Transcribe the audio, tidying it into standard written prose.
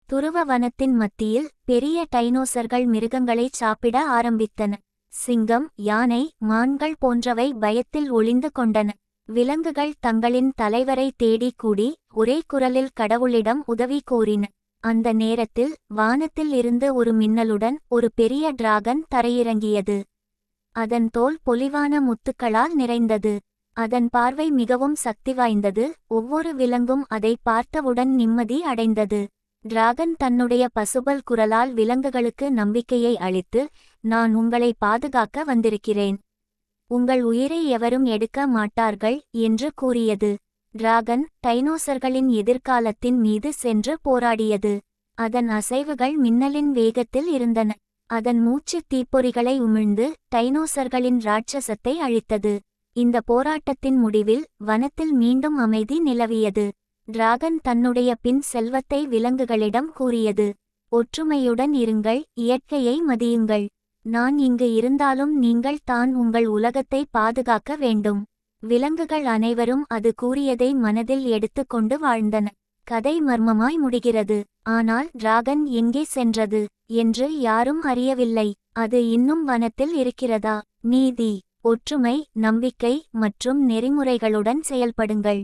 துருவ வனத்தின் மத்தியில் பெரிய டைனோசர்கள் மிருகங்களைச் சாப்பிட ஆரம்பித்தன. சிங்கம், யானை, மான்கள் போன்றவை பயத்தில் ஒளிந்து கொண்டன. விலங்குகள் தங்களின் தலைவரை தேடி கூடி ஒரே குரலில் கடவுளிடம் உதவி கோரின. அந்த நேரத்தில் வானத்தில் இருந்து ஒரு மின்னலுடன் ஒரு பெரிய டிராகன் தரையிறங்கியது. அதன் தோல் பொலிவான முத்துக்களால் நிறைந்தது. அதன் பார்வை மிகவும் சக்தி வாய்ந்தது. ஒவ்வொரு விலங்கும் அதை பார்த்தவுடன் நிம்மதி அடைந்தது. டிராகன் தன்னுடைய பசுபல் குரலால் விலங்குகளுக்கு நம்பிக்கையை அளித்து, நான் உங்களை பாதுகாக்க வந்திருக்கிறேன். உங்கள் உயிரை எவரும் எடுக்க மாட்டார்கள் என்று கூறியது. டிராகன் டைனோசர்களின் எதிர்காலத்தின் மீது சென்று போராடியது. அதன் அசைவுகள் மின்னலின் வேகத்தில் இருந்தன. அதன் மூச்சு தீப்பொறிகளை உமிழ்ந்து டைனோசர்களின் ராட்சசத்தை அழித்தது. இந்த போராட்டத்தின் முடிவில் வனத்தில் மீண்டும் அமைதி நிலவியது. டிராகன் தன்னுடைய பின் செல்வத்தை விலங்குகளிடம் கூறியது. ஒற்றுமையுடன் இருங்கள், இயற்கையை மதியுங்கள். நான் இங்கு இருந்தாலும் நீங்கள் தான் உங்கள் உலகத்தை பாதுகாக்க வேண்டும். விலங்குகள் அனைவரும் அது கூறியதை மனதில் எடுத்துக்கொண்டு வாழ்ந்தன. கதை மர்மமாய் முடிகிறது. ஆனால் டிராகன் எங்கே சென்றது என்று யாரும் அறியவில்லை. அது இன்னும் வனத்தில் இருக்கிறதா? நீதி, ஒற்றுமை, நம்பிக்கை மற்றும் நெறிமுறைகளுடன் செயல்படுங்கள்.